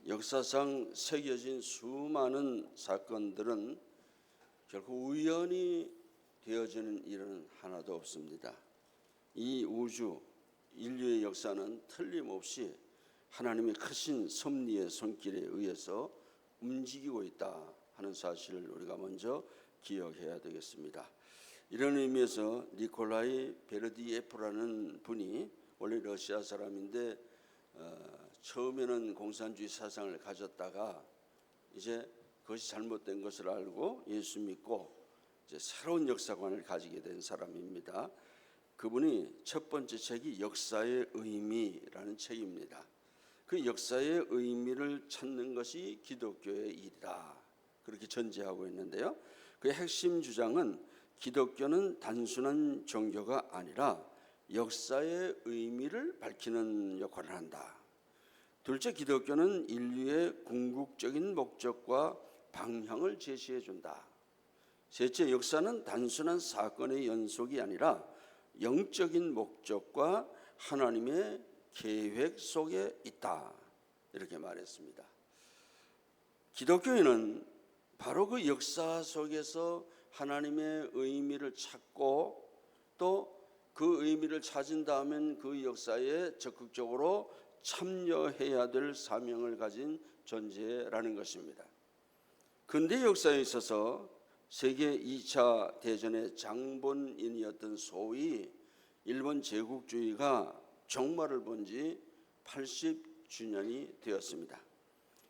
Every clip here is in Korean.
역사상 새겨진 수많은 사건들은 결코 우연히 되어지는 일은 하나도 없습니다. 이 우주, 인류의 역사는 틀림없이 하나님의 크신 섭리의 손길에 의해서 움직이고 있다 하는 사실을 우리가 먼저 기억해야 되겠습니다. 이런 의미에서 니콜라이 베르디예프라는 분이 원래 러시아 사람인데 처음에는 공산주의 사상을 가졌다가 이제 그것이 잘못된 것을 알고 예수 믿고 이제 새로운 역사관을 가지게 된 사람입니다. 그분이 첫 번째 책이 역사의 의미라는 책입니다. 그 역사의 의미를 찾는 것이 기독교의 일이다, 그렇게 전제하고 있는데요. 그 핵심 주장은 기독교는 단순한 종교가 아니라 역사의 의미를 밝히는 역할을 한다. 둘째, 기독교는 인류의 궁극적인 목적과 방향을 제시해 준다. 셋째, 역사는 단순한 사건의 연속이 아니라 영적인 목적과 하나님의 계획 속에 있다, 이렇게 말했습니다. 기독교인은 바로 그 역사 속에서 하나님의 의미를 찾고 또 그 의미를 찾은 다음엔 그 역사에 적극적으로 참여해야 될 사명을 가진 존재라는 것입니다. 근대 역사에 있어서 세계 2차 대전의 장본인이었던 소위 일본 제국주의가 종말을 본 지 80주년이 되었습니다.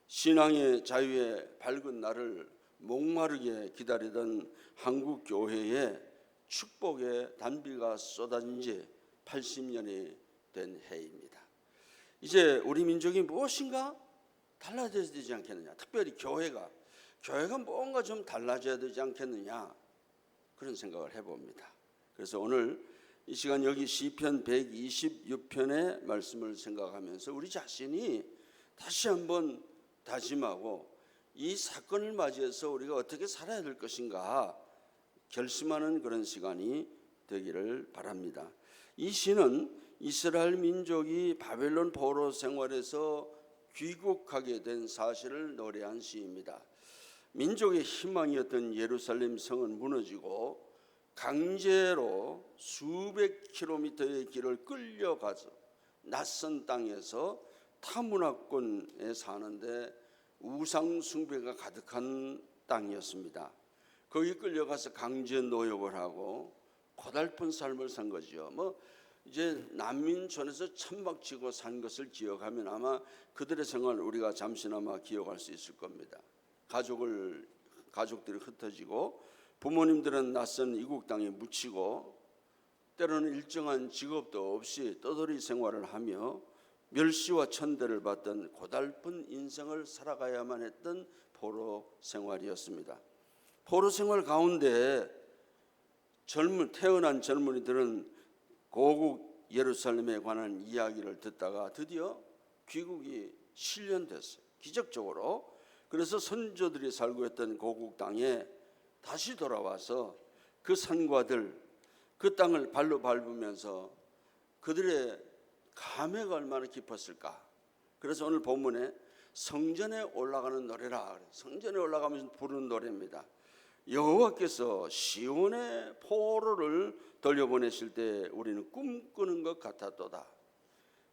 신앙의 자유의 밝은 날을 목마르게 기다리던 한국 교회에 축복의 단비가 쏟아진 지 80년이 된 해입니다. 이제 우리 민족이 무엇인가 달라져야 되지 않겠느냐, 특별히 교회가 뭔가 좀 달라져야 되지 않겠느냐, 그런 생각을 해봅니다. 그래서 오늘 이 시간 여기 시편 126편의 말씀을 생각하면서 우리 자신이 다시 한번 다짐하고 이 사건을 맞이해서 우리가 어떻게 살아야 될 것인가 결심하는 그런 시간이 되기를 바랍니다. 이 시는 이스라엘 민족이 바벨론 포로 생활에서 귀국하게 된 사실을 노래한 시입니다. 민족의 희망이었던 예루살렘 성은 무너지고 강제로 수백 킬로미터의 길을 끌려가서 낯선 땅에서 타문화권에 사는데 우상 숭배가 가득한 땅이었습니다. 거기 끌려가서 강제 노역을 하고 고달픈 삶을 산 거죠. 이제 난민촌에서 천막치고 산 것을 기억하면 아마 그들의 생활을 우리가 잠시나마 기억할 수 있을 겁니다. 가족들이 흩어지고 부모님들은 낯선 이국 땅에 묻히고 때로는 일정한 직업도 없이 떠돌이 생활을 하며 멸시와 천대를 받던 고달픈 인생을 살아가야만 했던 포로 생활이었습니다. 포로 생활 가운데 태어난 젊은이들은 고국 예루살렘에 관한 이야기를 듣다가 드디어 귀국이 실현됐어요, 기적적으로. 그래서 선조들이 살고 있던 고국 땅에 다시 돌아와서 그 산과들, 그 땅을 발로 밟으면서 그들의 감회가 얼마나 깊었을까. 그래서 오늘 본문에 성전에 올라가는 노래라, 성전에 올라가면서 부르는 노래입니다. 여호와께서 시온의 포로를 돌려보내실 때 우리는 꿈꾸는 것 같았도다.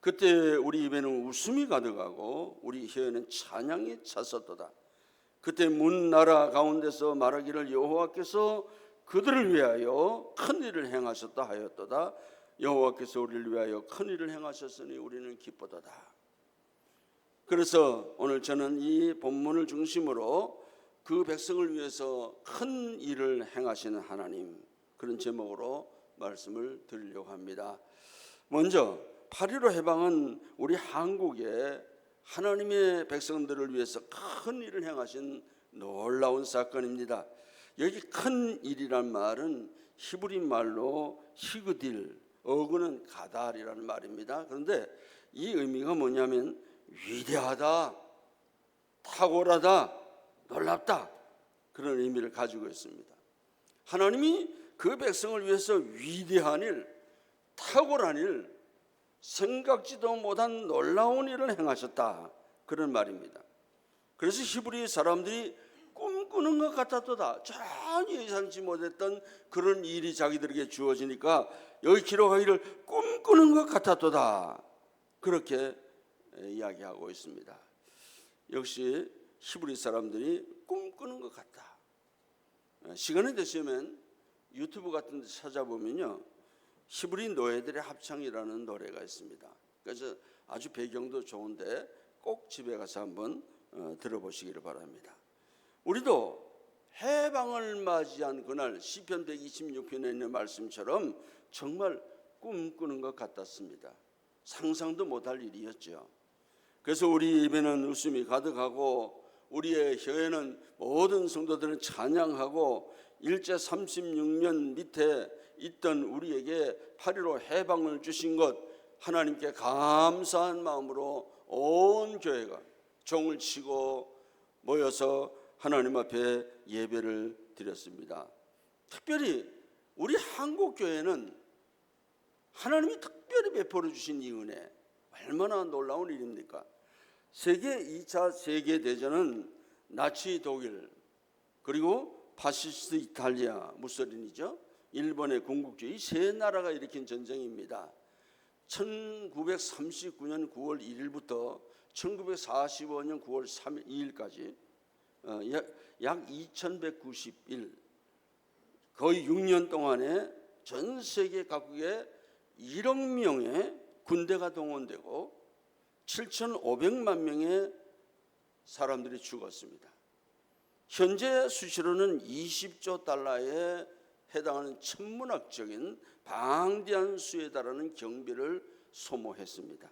그때 우리 입에는 웃음이 가득하고 우리 혀에는 찬양이 찼었도다. 그때 문 나라 가운데서 말하기를 여호와께서 그들을 위하여 큰 일을 행하셨다 하였도다. 여호와께서 우리를 위하여 큰 일을 행하셨으니 우리는 기쁘도다. 그래서 오늘 저는 이 본문을 중심으로 그 백성을 위해서 큰 일을 행하시는 하나님, 그런 제목으로 말씀을 드리려고 합니다. 먼저 8.15 해방은 우리 한국에 하나님의 백성들을 위해서 큰 일을 행하신 놀라운 사건입니다. 여기 큰 일이란 말은 히브리 말로 히그딜, 어구는 가달이라는 말입니다. 그런데 이 의미가 뭐냐면 위대하다, 탁월하다, 놀랍다, 그런 의미를 가지고 있습니다. 하나님이 그 백성을 위해서 위대한 일, 탁월한 일, 생각지도 못한 놀라운 일을 행하셨다, 그런 말입니다. 그래서 히브리 사람들이 꿈꾸는 것 같았도다. 전혀 예상치 못했던 그런 일이 자기들에게 주어지니까 여기 기록하기를 꿈꾸는 것 같았도다. 그렇게 이야기하고 있습니다. 역시 히브리 사람들이 꿈꾸는 것 같다. 시간이 되시면 유튜브 같은 데 찾아보면요, 히브리 노예들의 합창이라는 노래가 있습니다. 그래서 아주 배경도 좋은데 꼭 집에 가서 한번 들어보시기를 바랍니다. 우리도 해방을 맞이한 그날 시편 126편에 있는 말씀처럼 정말 꿈꾸는 것 같았습니다. 상상도 못할 일이었죠. 그래서 우리 입에는 웃음이 가득하고 우리의 혀에는 모든 성도들은 찬양하고 일제 36년 밑에 있던 우리에게 8.15 해방을 주신 것 하나님께 감사한 마음으로 온 교회가 종을 치고 모여서 하나님 앞에 예배를 드렸습니다. 특별히 우리 한국 교회는 하나님이 특별히 베풀어 주신 이 은혜, 얼마나 놀라운 일입니까? 세계 2차 세계대전은 나치 독일 그리고 파시스트 이탈리아 무솔리니죠, 일본의 군국주의 세 나라가 일으킨 전쟁입니다. 1939년 9월 1일부터 1945년 9월 2일까지 약 2190일, 거의 6년 동안에 전 세계 각국에 1억 명의 군대가 동원되고 7,500만 명의 사람들이 죽었습니다. 현재 수시로는 20조 달러에 해당하는 천문학적인 방대한 수에 달하는 경비를 소모했습니다.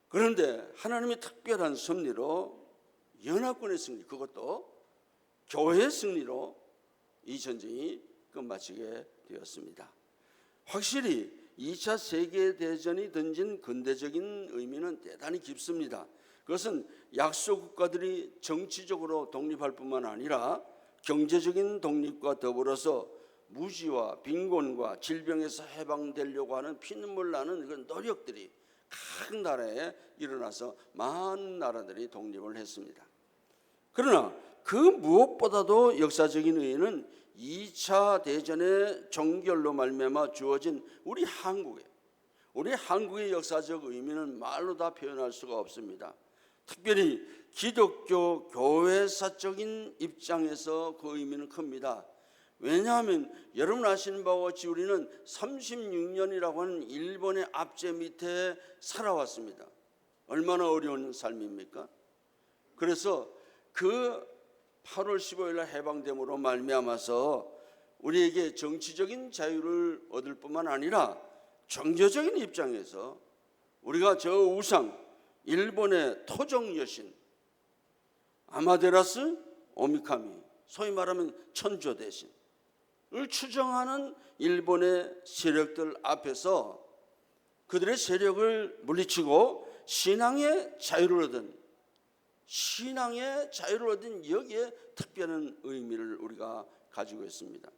그런데 하나님의 특별한 섭리로 연합군의 승리, 그것도 교회의 승리로 이 전쟁이 끝마치게 되었습니다. 확실히 2차 세계대전이 던진 근대적인 의미는 대단히 깊습니다. 그것은 약소 국가들이 정치적으로 독립할 뿐만 아니라 경제적인 독립과 더불어서 무지와 빈곤과 질병에서 해방되려고 하는 피눈물 나는 그런 노력들이 각 나라에 일어나서 많은 나라들이 독립을 했습니다. 그러나 그 무엇보다도 역사적인 의의는 2차 대전의 종결로 말미암아 주어진 우리 한국의 역사적 의미는 말로 다 표현할 수가 없습니다. 특별히 기독교 교회사적인 입장에서 그 의미는 큽니다. 왜냐하면 여러분 아시는 바와 같이 우리는 36년이라고 하는 일본의 압제 밑에 살아왔습니다. 얼마나 어려운 삶입니까? 그래서 그 8월 15일 날 해방됨으로 말미암아서 우리에게 정치적인 자유를 얻을 뿐만 아니라 종교적인 입장에서 우리가 저 우상 일본의 토종 여신 아마테라스 오미카미, 소위 말하면 천조 대신을 추정하는 일본의 세력들 앞에서 그들의 세력을 물리치고 신앙의 자유를 얻은 여기에 특별한 의미를 우리가 가지고 있습니다.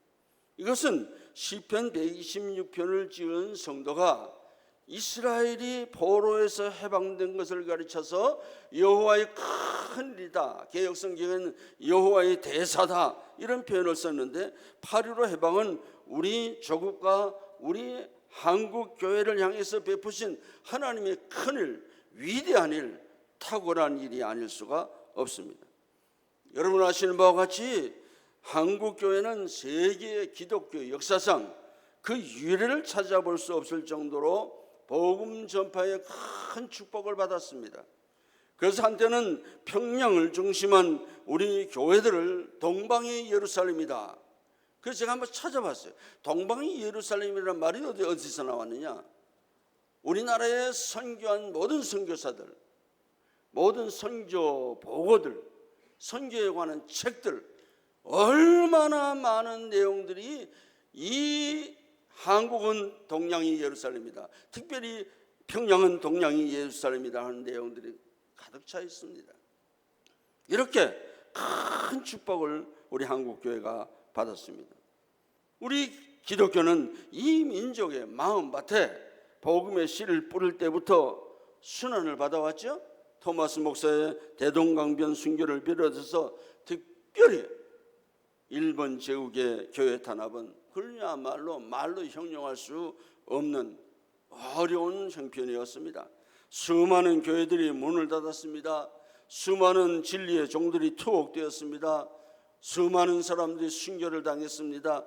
이것은 시편 126편을 지은 성도가 이스라엘이 포로에서 해방된 것을 가르쳐서 여호와의 큰 일이다, 개역성경에는 여호와의 대사다, 이런 표현을 썼는데 8.15 해방은 우리 조국과 우리 한국 교회를 향해서 베푸신 하나님의 큰 일, 위대한 일, 탁월한 일이 아닐 수가 없습니다. 여러분 아시는 바와 같이 한국 교회는 세계의 기독교 역사상 그 유래를 찾아볼 수 없을 정도로 복음 전파의 큰 축복을 받았습니다. 그래서 한때는 평양을 중심한 우리 교회들을 동방의 예루살렘이다. 그래서 제가 한번 찾아봤어요. 동방의 예루살렘이라는 말이 어디서 나왔느냐? 우리나라에 선교한 모든 선교사들, 모든 선교 보고들, 선교에 관한 책들, 얼마나 많은 내용들이 이 한국은 동양이 예루살렘이다, 특별히 평양은 동양이 예루살렘이다 하는 내용들이 가득 차 있습니다. 이렇게 큰 축복을 우리 한국교회가 받았습니다. 우리 기독교는 이 민족의 마음밭에 복음의 씨를 뿌릴 때부터 순환을 받아왔죠. 토마스 목사의 대동강변 순교를 비롯해서 특별히 일본 제국의 교회 탄압은 그야말로 말로 형용할 수 없는 어려운 형편이었습니다. 수많은 교회들이 문을 닫았습니다. 수많은 진리의 종들이 투옥되었습니다. 수많은 사람들이 순교를 당했습니다.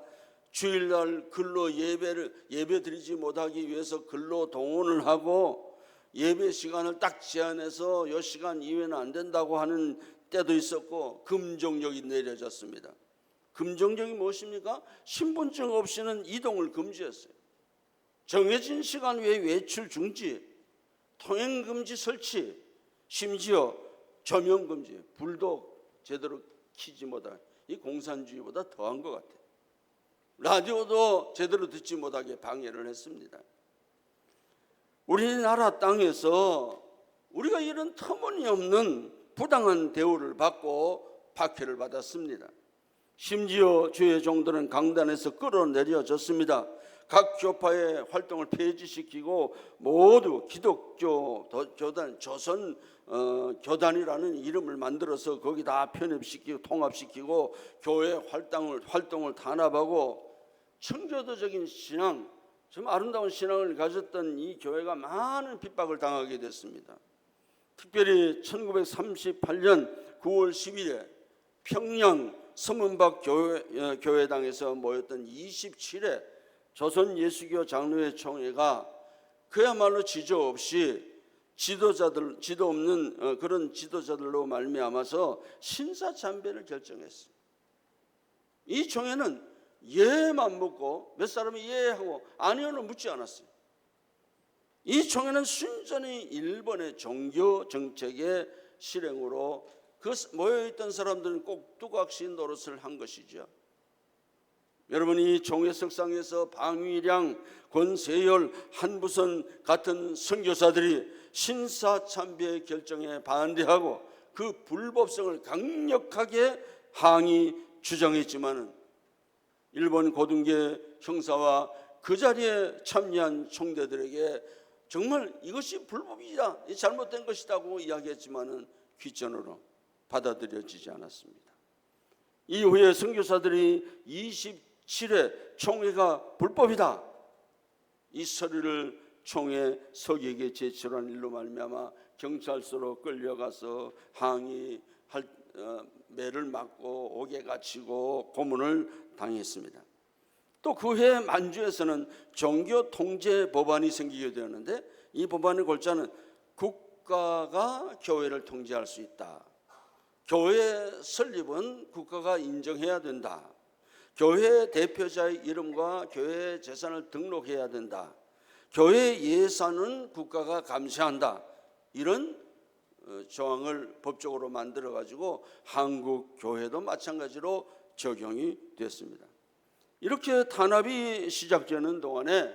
주일날 근로 예배 드리지 못하기 위해서 근로 동원을 하고 예배 시간을 딱 제한해서 이 시간 이외에는 안 된다고 하는 때도 있었고, 금종령이 내려졌습니다. 금종령이 무엇입니까? 신분증 없이는 이동을 금지했어요. 정해진 시간 외에 외출 중지, 통행 금지 설치, 심지어 조명 금지, 불도 제대로 켜지 못하게, 이 공산주의보다 더한 것 같아요. 라디오도 제대로 듣지 못하게 방해를 했습니다. 우리나라 땅에서 우리가 이런 터무니없는 부당한 대우를 받고 박해를 받았습니다. 심지어 주의 종들은 강단에서 끌어내려졌습니다. 각 교파의 활동을 폐지시키고 모두 기독교 교단, 조선 교단이라는 이름을 만들어서 거기다 편입시키고 통합시키고 교회 활동을 단합하고, 청교도적인 신앙, 좀 아름다운 신앙을 가졌던 이 교회가 많은 핍박을 당하게 됐습니다. 특별히 1938년 9월 10일에 평양 서문박 교회당에서 모였던 27회 조선 예수교 장로회 총회가 그야말로 지조 없이 지도 없는 그런 지도자들로 말미암아서 신사참배를 결정했어요. 이 총회는 예만 묻고 몇 사람이 예하고 아니요는 묻지 않았어요. 이 총회는 순전히 일본의 종교 정책의 실행으로 그 모여있던 사람들은 꼭두각시 노릇을 한 것이죠. 여러분, 이 총회석상에서 방위량, 권세열, 한부선 같은 선교사들이 신사참배 결정에 반대하고 그 불법성을 강력하게 항의 주장했지만은 일본 고등계 형사와 그 자리에 참여한 총대들에게 정말 이것이 불법이다, 잘못된 것이라고 이야기했지만은 귀전으로 받아들여지지 않았습니다. 이후에 선교사들이 27회 총회가 불법이다, 이 서류를 총회 서기에게 제출한 일로 말미암아 경찰서로 끌려가서 항의할 매를 맞고 옥에 갇히고 고문을 당했습니다. 또 그 해 만주에서는 종교 통제 법안이 생기게 되었는데, 이 법안의 골자는 국가가 교회를 통제할 수 있다, 교회 설립은 국가가 인정해야 된다, 교회 대표자의 이름과 교회 재산을 등록해야 된다, 교회 예산은 국가가 감시한다, 이런 조항을 법적으로 만들어 가지고 한국 교회도 마찬가지로 적용이 됐습니다. 이렇게 탄압이 시작되는 동안에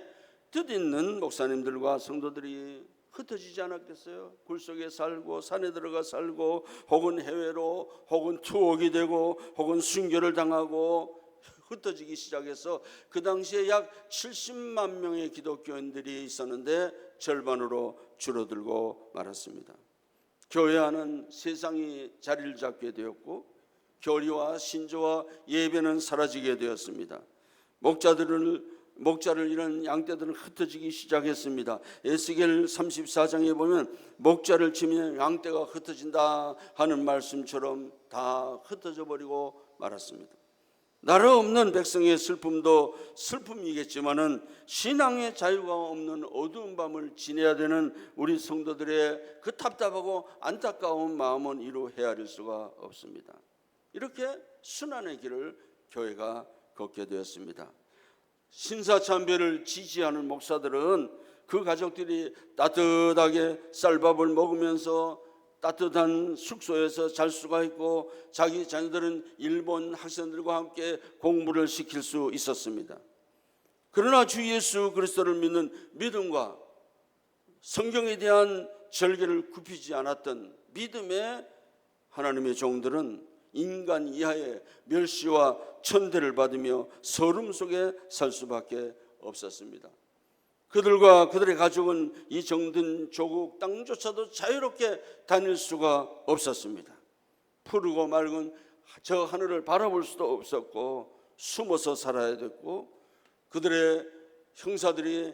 뜻있는 목사님들과 성도들이 흩어지지 않았겠어요? 굴속에 살고 산에 들어가 살고 혹은 해외로 혹은 투옥이 되고 혹은 순교를 당하고 흩어지기 시작해서 그 당시에 약 70만 명의 기독교인들이 있었는데 절반으로 줄어들고 말았습니다. 교회 안은 세상이 자리를 잡게 되었고 교리와 신조와 예배는 사라지게 되었습니다. 목자를 잃은 양떼들은 흩어지기 시작했습니다. 에스겔 34장에 보면 목자를 치면 양떼가 흩어진다 하는 말씀처럼 다 흩어져 버리고 말았습니다. 나라 없는 백성의 슬픔도 슬픔이겠지만은 신앙의 자유가 없는 어두운 밤을 지내야 되는 우리 성도들의 그 답답하고 안타까운 마음은 이루 헤아릴 수가 없습니다. 이렇게 순환의 길을 교회가 걷게 되었습니다. 신사참배를 지지하는 목사들은 그 가족들이 따뜻하게 쌀밥을 먹으면서 따뜻한 숙소에서 잘 수가 있고 자기 자녀들은 일본 학생들과 함께 공부를 시킬 수 있었습니다. 그러나 주 예수 그리스도를 믿는 믿음과 성경에 대한 절개를 굽히지 않았던 믿음의 하나님의 종들은 인간 이하의 멸시와 천대를 받으며 서름 속에 살 수밖에 없었습니다. 그들과 그들의 가족은 이 정든 조국 땅조차도 자유롭게 다닐 수가 없었습니다. 푸르고 맑은 저 하늘을 바라볼 수도 없었고 숨어서 살아야 됐고, 그들의 형사들이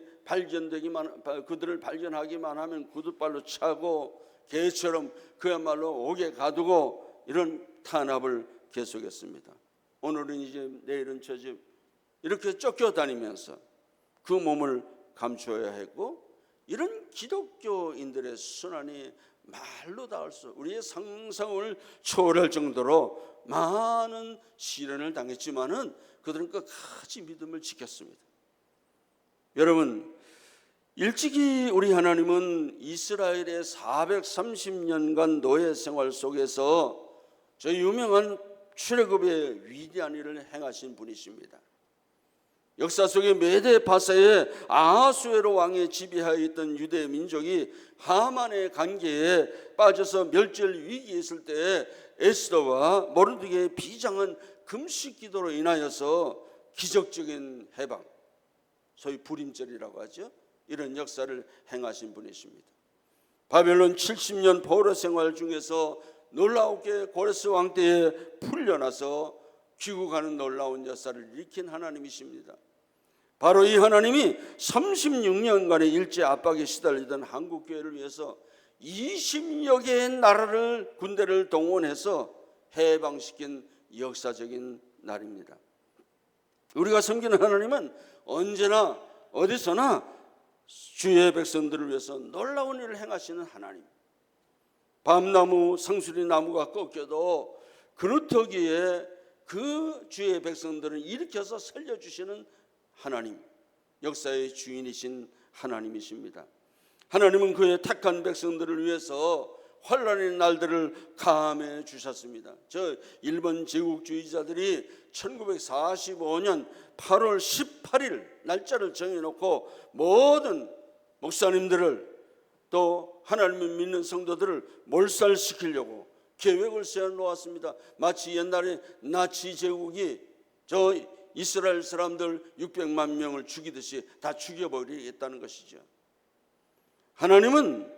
그들을 발견하기만 하면 구두발로 차고 개처럼 그야말로 옥에 가두고 이런 탄압을 계속했습니다. 오늘은 이 집, 내일은 저 집 이렇게 쫓겨다니면서 그 몸을 감춰야 했고, 이런 기독교인들의 순환이 말로 닿을 수, 우리의 상상을 초월할 정도로 많은 시련을 당했지만은 그들은 끝까지 믿음을 지켰습니다. 여러분, 일찍이 우리 하나님은 이스라엘의 430년간 노예 생활 속에서 저 유명한 출애굽의 위대한 일을 행하신 분이십니다. 역사 속에 메데 바사의 아하수에로 왕의 지배하에 있던 유대 민족이 하만의 관계에 빠져서 멸절 위기에 있을 때 에스더와 모르드게의 비장한 금식 기도로 인하여서 기적적인 해방, 소위 불임절이라고 하죠, 이런 역사를 행하신 분이십니다. 바벨론 70년 포로 생활 중에서 놀라우게 고레스 왕 때에 풀려나서 귀국하는 놀라운 역사를 일으킨 하나님이십니다. 바로 이 하나님이 36년간의 일제 압박에 시달리던 한국교회를 위해서 20여 개의 나라를, 군대를 동원해서 해방시킨 역사적인 날입니다. 우리가 섬기는 하나님은 언제나 어디서나 주의 백성들을 위해서 놀라운 일을 행하시는 하나님. 밤나무, 상수리 나무가 꺾여도 그루터기에 그 주의 백성들을 일으켜서 살려주시는 하나님, 역사의 주인이신 하나님이십니다. 하나님은 그의 택한 백성들을 위해서 환란의 날들을 감해 주셨습니다. 저 일본 제국주의자들이 1945년 8월 18일 날짜를 정해놓고 모든 목사님들을 또 하나님을 믿는 성도들을 몰살시키려고 계획을 세워놓았습니다. 마치 옛날에 나치 제국이 저 이스라엘 사람들 600만 명을 죽이듯이 다 죽여버리겠다는 것이죠. 하나님은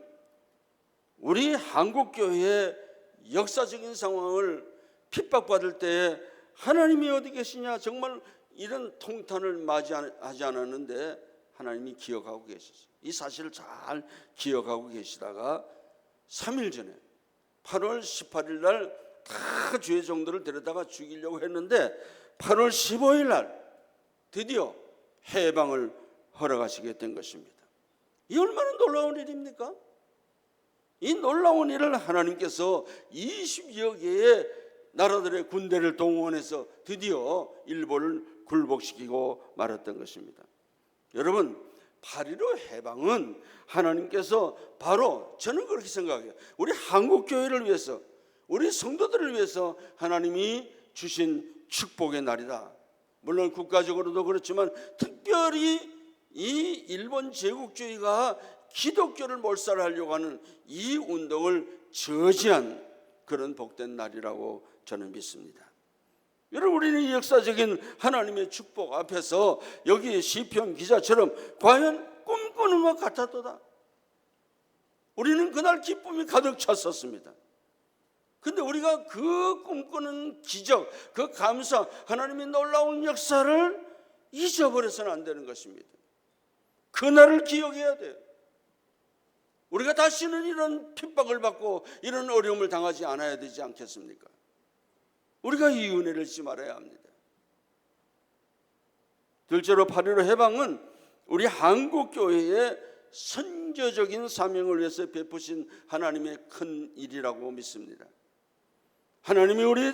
우리 한국교회의 역사적인 상황을 핍박받을 때 하나님이 어디 계시냐, 정말 이런 통탄을 맞이하지 않았는데 하나님이 기억하고 계셨어요. 이 사실을 잘 기억하고 계시다가 3일 전에 8월 18일 날 다 주의 종들을 데려다가 죽이려고 했는데 8월 15일 날 드디어 해방을 허락하시게 된 것입니다. 이 얼마나 놀라운 일입니까? 이 놀라운 일을 하나님께서 20여 개의 나라들의 군대를 동원해서 드디어 일본을 굴복시키고 말았던 것입니다. 여러분, 8.15 해방은 하나님께서 바로, 저는 그렇게 생각해요, 우리 한국교회를 위해서, 우리 성도들을 위해서 하나님이 주신 축복의 날이다. 물론 국가적으로도 그렇지만 특별히 이 일본 제국주의가 기독교를 몰살하려고 하는 이 운동을 저지한 그런 복된 날이라고 저는 믿습니다. 여러분, 우리는 이 역사적인 하나님의 축복 앞에서 여기 시편 기자처럼 과연 꿈꾸는 것 같았도다. 우리는 그날 기쁨이 가득 찼었습니다. 근데 우리가 그 꿈꾸는 기적, 그 감사, 하나님의 놀라운 역사를 잊어버려서는 안 되는 것입니다. 그날을 기억해야 돼요. 우리가 다시는 이런 핍박을 받고 이런 어려움을 당하지 않아야 되지 않겠습니까? 우리가 이 은혜를 잊지 말아야 합니다. 둘째로 8.15 해방은 우리 한국교회의 선교적인 사명을 위해서 베푸신 하나님의 큰 일이라고 믿습니다. 하나님이 우리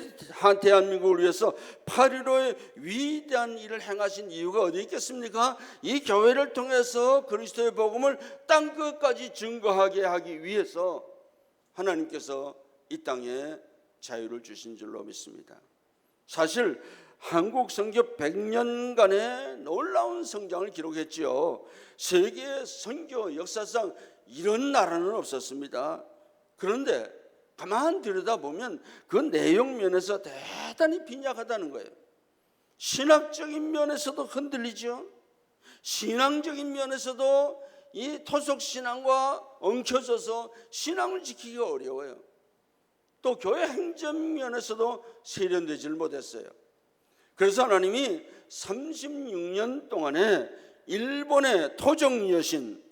대한민국을 위해서 8.15의 위대한 일을 행하신 이유가 어디 있겠습니까? 이 교회를 통해서 그리스도의 복음을 땅끝까지 증거하게 하기 위해서 하나님께서 이 땅에 자유를 주신 줄로 믿습니다. 사실 한국 선교 100년간의 놀라운 성장을 기록했지요. 세계 선교 역사상 이런 나라는 없었습니다. 그런데 가만 들여다보면 그 내용 면에서 대단히 빈약하다는 거예요. 신학적인 면에서도 흔들리죠. 신앙적인 면에서도 이 토속 신앙과 엉켜져서 신앙을 지키기가 어려워요. 또 교회 행정 면에서도 세련되지를 못했어요. 그래서 하나님이 36년 동안에 일본의 토종 여신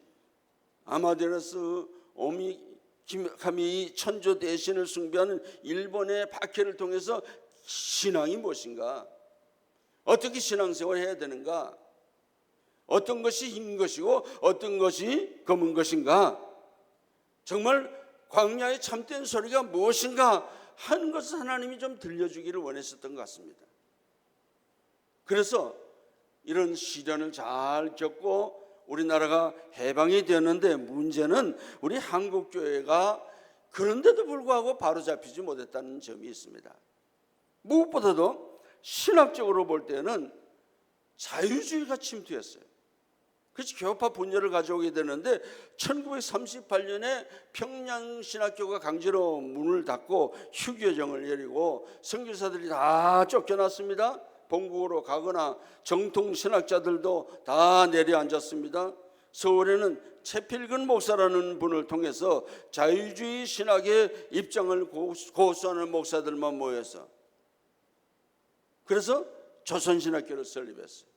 아마데라스 오미카미 천조 대신을 숭배하는 일본의 박해를 통해서 신앙이 무엇인가, 어떻게 신앙생활을 해야 되는가, 어떤 것이 흰 것이고 어떤 것이 검은 것인가, 정말 광야의 참된 소리가 무엇인가 하는 것을 하나님이 좀 들려주기를 원했었던 것 같습니다. 그래서 이런 시련을 잘 겪고 우리나라가 해방이 되었는데, 문제는 우리 한국교회가 그런데도 불구하고 바로잡히지 못했다는 점이 있습니다. 무엇보다도 신학적으로 볼 때는 자유주의가 침투했어요. 그래서 교파 분열을 가져오게 되는데 1938년에 평양신학교가 강제로 문을 닫고 휴교정을 내리고 선교사들이 다 쫓겨났습니다. 본국으로 가거나 정통 신학자들도 다 내려앉았습니다. 서울에는 최필근 목사라는 분을 통해서 자유주의 신학의 입장을 고수하는 목사들만 모여서, 그래서 조선신학교를 설립했어요.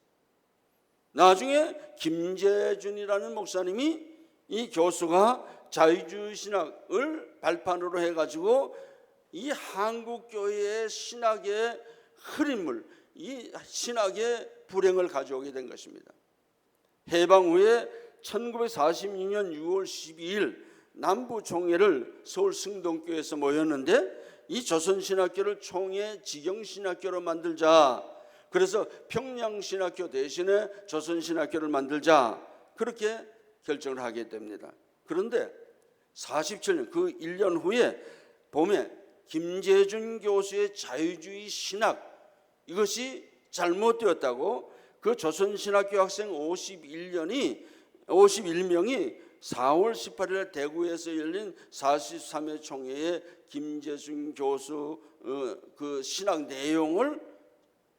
나중에 김재준이라는 목사님이, 이 교수가 자유주의 신학을 발판으로 해가지고 이 한국교회의 신학의 흐름을, 이 신학의 불행을 가져오게 된 것입니다. 해방 후에 1946년 6월 12일 남부총회를 서울 승동교에서 모였는데, 이 조선신학교를 총회 직영신학교로 만들자, 그래서 평양신학교 대신에 조선신학교를 만들자, 그렇게 결정을 하게 됩니다. 그런데 47년, 그 1년 후에 봄에 김재준 교수의 자유주의 신학, 이것이 잘못되었다고 그 조선신학교 학생 51명이 4월 18일 대구에서 열린 43회 총회에 김재준 교수 그 신학 내용을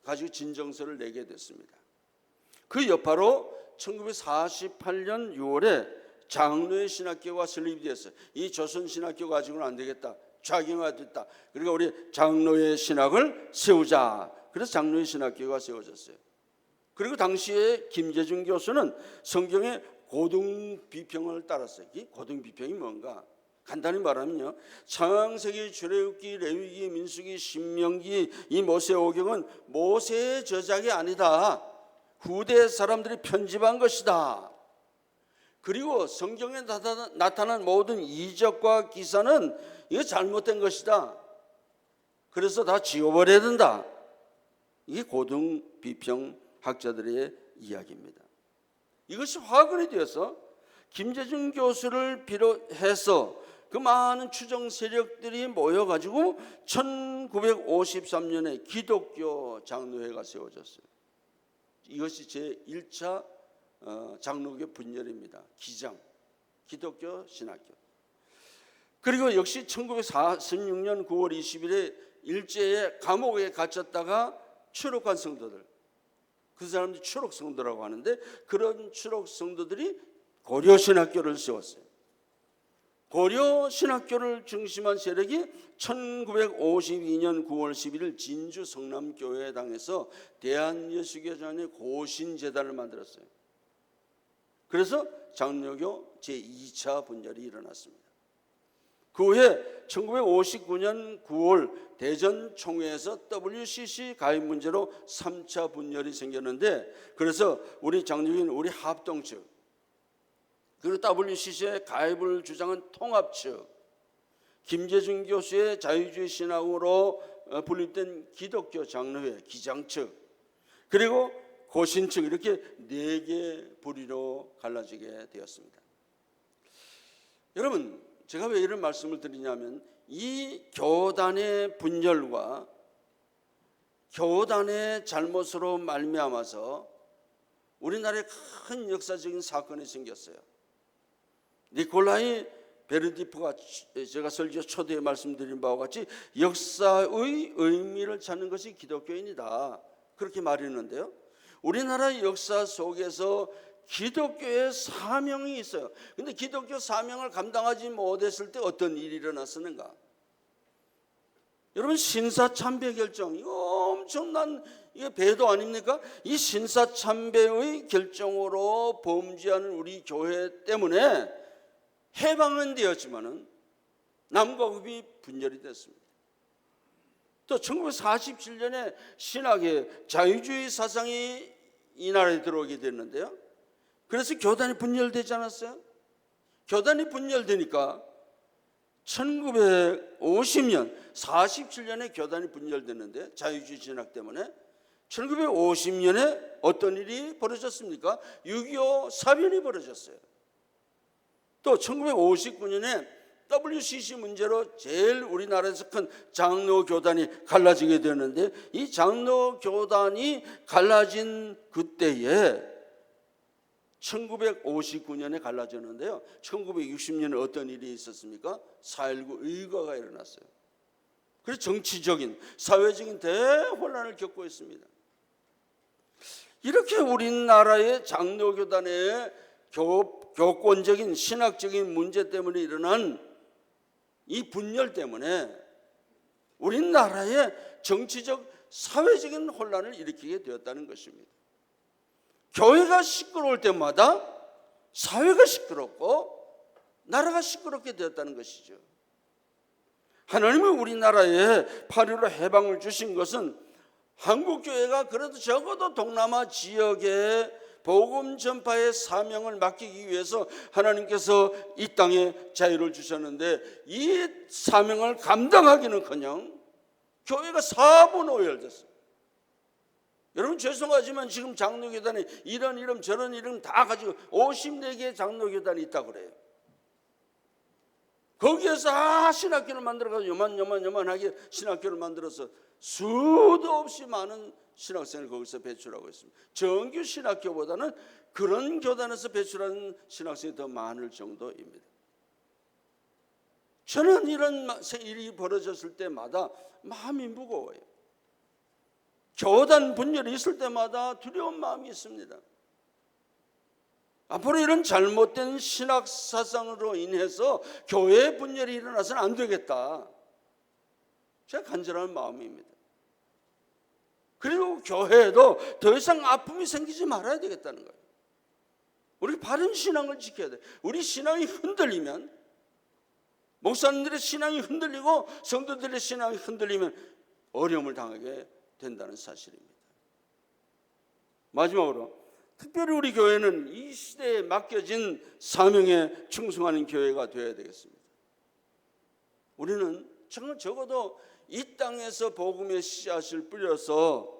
가지고 진정서를 내게 됐습니다. 그 여파로 1948년 6월에 장로의 신학교가 설립이 됐어요. 이 조선신학교 가지고는 안 되겠다, 좌경화됐다. 그러니까 우리 장로의 신학을 세우자. 그래서 장로의 신학교가 세워졌어요. 그리고 당시에 김재준 교수는 성경의 고등비평을 따랐어요. 이 고등비평이 뭔가? 간단히 말하면요, 창세기, 출애굽기, 레위기, 민수기, 신명기, 이 모세오경은 모세의 저작이 아니다. 후대 사람들이 편집한 것이다. 그리고 성경에 나타난 모든 이적과 기사는 이거 잘못된 것이다. 그래서 다 지워버려야 된다. 이게 고등비평 학자들의 이야기입니다. 이것이 화근이 되어서 김재준 교수를 비롯해서 그 많은 추정 세력들이 모여가지고 1953년에 기독교 장로회가 세워졌어요. 이것이 제1차 장로교 분열입니다. 기장, 기독교 신학교. 그리고 역시 1946년 9월 20일에 일제에 감옥에 갇혔다가 추록한 성도들, 그 사람들이 추록 성도라고 하는데, 그런 추록 성도들이 고려신학교를 세웠어요. 고려신학교를 중심한 세력이 1952년 9월 11일 진주 성남교회당에서 대한예수교단의 고신재단을 만들었어요. 그래서 장로교 제2차 분열이 일어났습니다. 그 후에 1959년 9월 대전 총회에서 WCC 가입 문제로 3차 분열이 생겼는데, 그래서 우리 장로교는 우리 합동 측, 그리고 WCC의 가입을 주장한 통합 측, 김재준 교수의 자유주의 신학으로 분립된 기독교 장로회 기장 측, 그리고 고신 측, 이렇게 4개 부리로 갈라지게 되었습니다. 여러분, 제가 왜 이런 말씀을 드리냐면, 이 교단의 분열과 교단의 잘못으로 말미암아서 우리나라에 큰 역사적인 사건이 생겼어요. 니콜라이 베르디프가 제가 설교 초대에 말씀드린 바와 같이 역사의 의미를 찾는 것이 기독교인이다, 그렇게 말했는데요, 우리나라 역사 속에서 기독교의 사명이 있어요. 근데 기독교 사명을 감당하지 못했을 때 어떤 일이 일어났었는가? 여러분, 신사참배 결정, 이거 엄청난 이게 배도 아닙니까? 이 신사참배의 결정으로 범죄하는 우리 교회 때문에 해방은 되었지만은 남과 북이 분열이 됐습니다. 또 1947년에 신학의 자유주의 사상이 이 나라에 들어오게 됐는데요. 그래서 교단이 분열되지 않았어요? 교단이 분열되니까 1950년 47년에 교단이 분열됐는데 자유주의 진학 때문에 1950년에 어떤 일이 벌어졌습니까? 6.25 사변이 벌어졌어요. 또 1959년에 WCC 문제로 제일 우리나라에서 큰 장로교단이 갈라지게 되었는데, 이 장로교단이 갈라진 그때에 1959년에 갈라졌는데요. 1960년에 어떤 일이 있었습니까? 4.19 의거가 일어났어요. 그래서 정치적인, 사회적인 대혼란을 겪고 있습니다. 이렇게 우리나라의 장로교단의 교권적인 신학적인 문제 때문에 일어난 이 분열 때문에 우리나라의 정치적 사회적인 혼란을 일으키게 되었다는 것입니다. 교회가 시끄러울 때마다 사회가 시끄럽고 나라가 시끄럽게 되었다는 것이죠. 하나님은 우리나라에 8.15 해방을 주신 것은 한국교회가 그래도 적어도 동남아 지역에 복음 전파의 사명을 맡기기 위해서 하나님께서 이 땅에 자유를 주셨는데, 이 사명을 감당하기는커녕 교회가 4분 오열됐어요. 여러분, 죄송하지만 지금 장로교단에 이런 이름 저런 이름 다 가지고 54개의 장로교단이 있다고 그래요. 거기에서 신학교를 만들어가지고 요만하게 신학교를 만들어서 수도 없이 많은 신학생을 거기서 배출하고 있습니다. 정규 신학교보다는 그런 교단에서 배출하는 신학생이 더 많을 정도입니다. 저는 이런 일이 벌어졌을 때마다 마음이 무거워요. 교단 분열이 있을 때마다 두려운 마음이 있습니다. 앞으로 이런 잘못된 신학 사상으로 인해서 교회 분열이 일어나서는 안 되겠다, 제가 간절한 마음입니다. 그리고 교회에도 더 이상 아픔이 생기지 말아야 되겠다는 거예요. 우리 바른 신앙을 지켜야 돼. 우리 신앙이 흔들리면, 목사님들의 신앙이 흔들리고 성도들의 신앙이 흔들리면 어려움을 당하게 된다는 사실입니다. 마지막으로, 특별히 우리 교회는 이 시대에 맡겨진 사명에 충성하는 교회가 되어야 되겠습니다. 우리는 정말 적어도 이 땅에서 복음의 씨앗을 뿌려서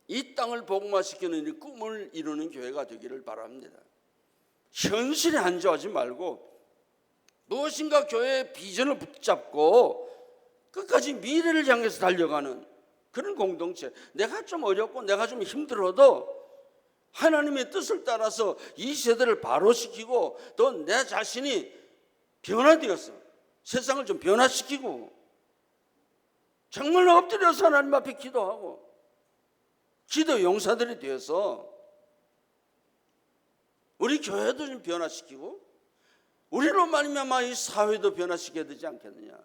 이 땅을 복음화시키는 이 꿈을 이루는 교회가 되기를 바랍니다. 현실에 안주하지 말고 무엇인가 교회의 비전을 붙잡고 끝까지 미래를 향해서 달려가는 그런 공동체. 내가 좀 어렵고 내가 좀 힘들어도 하나님의 뜻을 따라서 이 세대를 바로시키고 또 내 자신이 변화되어서 세상을 좀 변화시키고 정말 엎드려서 하나님 앞에 기도하고 기도 용사들이 되어서 우리 교회도 좀 변화시키고 우리로 말미암아 이 사회도 변화시켜야 되지 않겠느냐,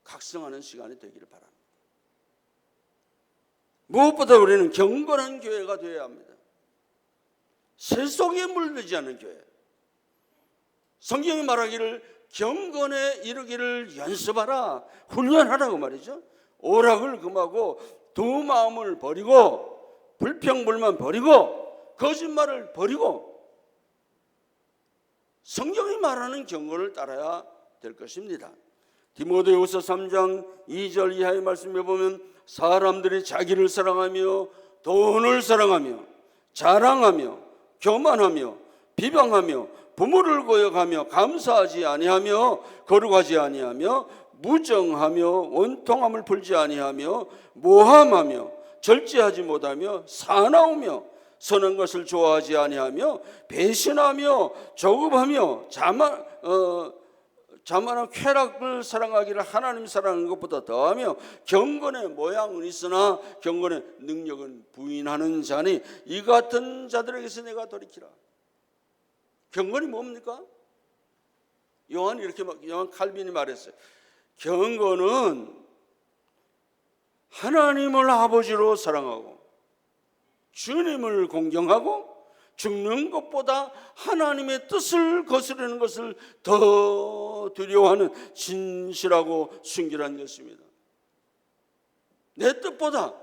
각성하는 시간이 되기를 바랍니다. 무엇보다 우리는 경건한 교회가 되어야 합니다. 세속에 물들지 않는 교회. 성경이 말하기를 경건에 이르기를 연습하라, 훈련하라고 말이죠. 오락을 금하고 두 마음을 버리고 불평불만 버리고 거짓말을 버리고 성경이 말하는 경건을 따라야 될 것입니다. 디모데후서 3장 2절 이하의 말씀에 보면 사람들이 자기를 사랑하며 돈을 사랑하며 자랑하며 교만하며 비방하며 부모를 거역하며 감사하지 아니하며 거룩하지 아니하며 무정하며 원통함을 풀지 아니하며 모함하며 절제하지 못하며 사나우며 선한 것을 좋아하지 아니하며 배신하며 조급하며 자만한 쾌락을 사랑하기를 하나님 사랑하는 것보다 더하며 경건의 모양은 있으나 경건의 능력은 부인하는 자니 이 같은 자들에게서 내가 돌이키라. 경건이 뭡니까? 요한 칼빈이 말했어요. 경건은 하나님을 아버지로 사랑하고 주님을 공경하고 죽는 것보다 하나님의 뜻을 거스르는 것을 더 두려워하는 진실하고 순결한 것입니다. 내 뜻보다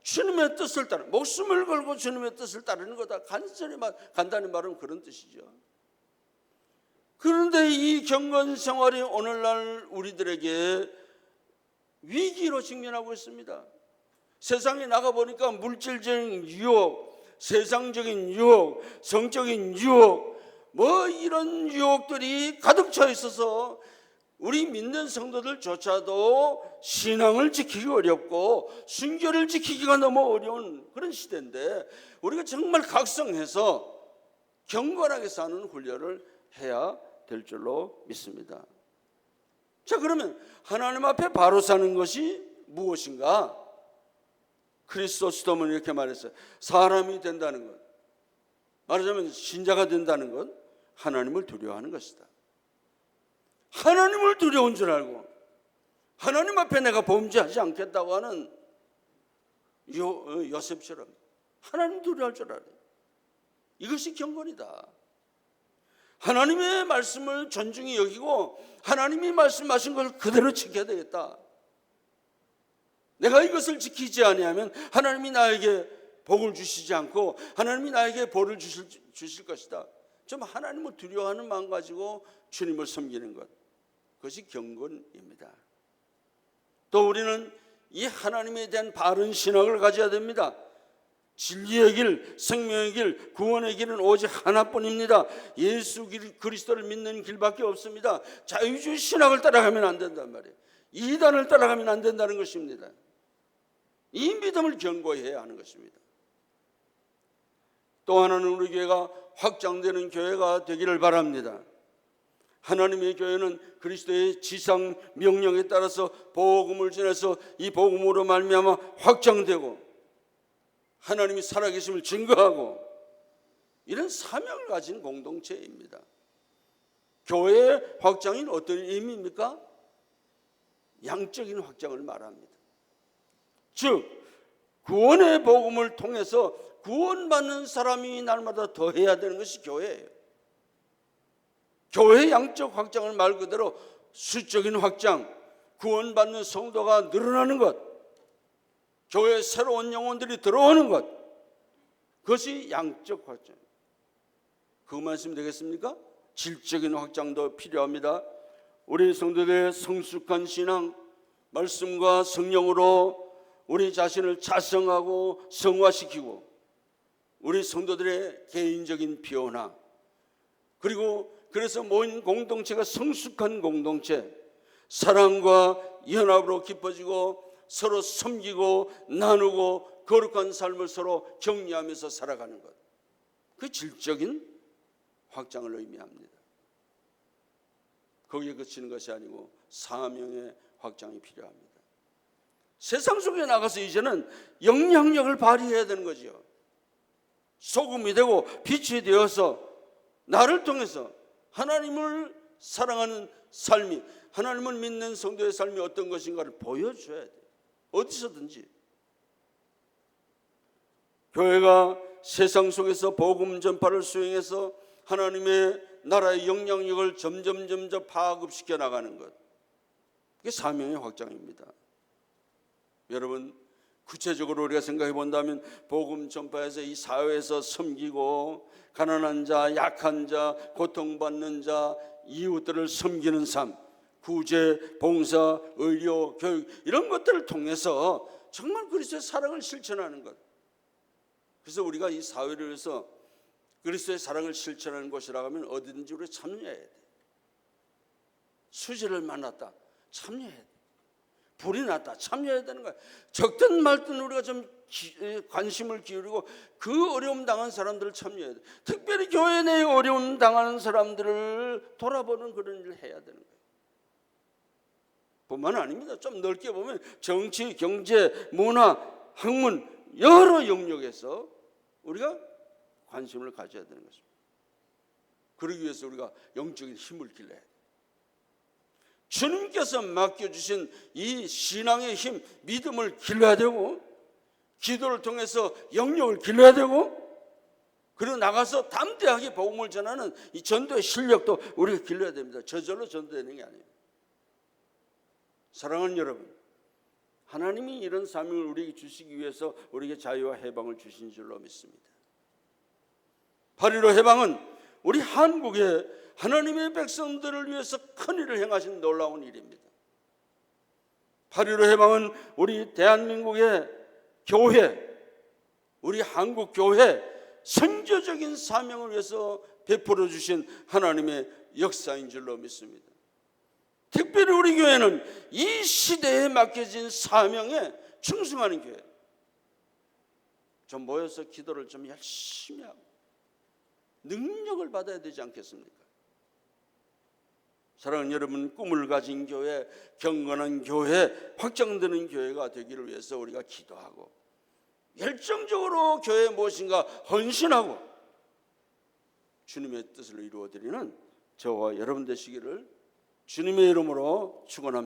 주님의 뜻을 따르는, 목숨을 걸고 주님의 뜻을 따르는 거다. 간단히 말하면 그런 뜻이죠. 그런데 이 경건 생활이 오늘날 우리들에게 위기로 직면하고 있습니다. 세상에 나가보니까 물질적인 유혹, 세상적인 유혹, 성적인 유혹, 이런 유혹들이 가득 차 있어서 우리 믿는 성도들조차도 신앙을 지키기 어렵고 순결을 지키기가 너무 어려운 그런 시대인데, 우리가 정말 각성해서 경건하게 사는 훈련을 해야 될 줄로 믿습니다. 자, 그러면 하나님 앞에 바로 사는 것이 무엇인가? 크리스토스톰은 이렇게 말했어요. 사람이 된다는 것, 말하자면 신자가 된다는 것, 하나님을 두려워하는 것이다. 하나님을 두려운 줄 알고 하나님 앞에 내가 범죄하지 않겠다고 하는 요셉처럼 하나님 두려워할 줄 알아요. 이것이 경건이다. 하나님의 말씀을 존중히 여기고 하나님이 말씀하신 걸 그대로 지켜야 되겠다. 내가 이것을 지키지 아니하면 하나님이 나에게 복을 주시지 않고 하나님이 나에게 벌을 주실 것이다. 좀 하나님을 두려워하는 마음 가지고 주님을 섬기는 것, 그것이 경건입니다. 또 우리는 이 하나님에 대한 바른 신학을 가져야 됩니다. 진리의 길, 생명의 길, 구원의 길은 오직 하나뿐입니다. 예수 그리스도를 믿는 길밖에 없습니다. 자유주의 신학을 따라가면 안 된단 말이에요. 이단을 따라가면 안 된다는 것입니다. 이 믿음을 견고해야 하는 것입니다. 또 하나는 우리 교회가 확장되는 교회가 되기를 바랍니다. 하나님의 교회는 그리스도의 지상 명령에 따라서 복음을 전해서 이 복음으로 말미암아 확장되고 하나님이 살아계심을 증거하고 이런 사명을 가진 공동체입니다. 교회의 확장은 어떤 의미입니까? 양적인 확장을 말합니다. 즉 구원의 복음을 통해서 구원받는 사람이 날마다 더해야 되는 것이 교회예요. 교회의 양적 확장을 말 그대로 수적인 확장, 구원받는 성도가 늘어나는 것, 교회에 새로운 영혼들이 들어오는 것, 그것이 양적 확장. 그 말씀 되겠습니까? 질적인 확장도 필요합니다. 우리 성도들의 성숙한 신앙, 말씀과 성령으로 우리 자신을 자성하고 성화시키고 우리 성도들의 개인적인 변화, 그리고 그래서 모인 공동체가 성숙한 공동체, 사랑과 연합으로 깊어지고 서로 섬기고 나누고 거룩한 삶을 서로 격려하면서 살아가는 것, 그 질적인 확장을 의미합니다. 거기에 그치는 것이 아니고 사명의 확장이 필요합니다. 세상 속에 나가서 이제는 영향력을 발휘해야 되는 거죠. 소금이 되고 빛이 되어서 나를 통해서 하나님을 사랑하는 삶이, 하나님을 믿는 성도의 삶이 어떤 것인가를 보여줘야 돼요. 어디서든지. 교회가 세상 속에서 복음 전파를 수행해서 하나님의 나라의 영향력을 점점 파급시켜 나가는 것, 그게 사명의 확장입니다. 여러분, 구체적으로 우리가 생각해 본다면 복음 전파에서 이 사회에서 섬기고 가난한 자, 약한 자, 고통받는 자, 이웃들을 섬기는 삶, 구제, 봉사, 의료, 교육, 이런 것들을 통해서 정말 그리스도의 사랑을 실천하는 것. 그래서 우리가 이 사회를 위해서 그리스도의 사랑을 실천하는 곳이라고 하면 어디든지 우리가 참여해야 돼. 수지를 만났다, 참여해야 돼. 불이 났다, 참여해야 되는 거야. 적든 말든 우리가 좀 관심을 기울이고 그 어려움 당한 사람들을 참여해야 돼. 특별히 교회 내에 어려움 당하는 사람들을 돌아보는 그런 일을 해야 되는 거예요. 뿐만 아닙니다. 좀 넓게 보면 정치, 경제, 문화, 학문 여러 영역에서 우리가 관심을 가져야 되는 것입니다. 그러기 위해서 우리가 영적인 힘을 길러야 돼요. 주님께서 맡겨주신 이 신앙의 힘, 믿음을 길러야 되고, 기도를 통해서 영역을 길러야 되고, 그리고 나가서 담대하게 복음을 전하는 이 전도의 실력도 우리가 길러야 됩니다. 저절로 전도되는 게 아니에요. 사랑하는 여러분, 하나님이 이런 사명을 우리에게 주시기 위해서 우리에게 자유와 해방을 주신 줄로 믿습니다. 8.15 해방은 우리 한국의 하나님의 백성들을 위해서 큰 일을 행하신 놀라운 일입니다. 8.15 해방은 우리 대한민국의 교회, 우리 한국 교회 선교적인 사명을 위해서 베풀어 주신 하나님의 역사인 줄로 믿습니다. 특별히 우리 교회는 이 시대에 맡겨진 사명에 충성하는 교회. 좀 모여서 기도를 좀 열심히 하고 능력을 받아야 되지 않겠습니까? 사랑하는 여러분, 꿈을 가진 교회, 경건한 교회, 확장되는 교회가 되기를 위해서 우리가 기도하고 열정적으로 교회에 무엇인가 헌신하고 주님의 뜻을 이루어드리는 저와 여러분 되시기를 주님의 이름으로 축원합니다.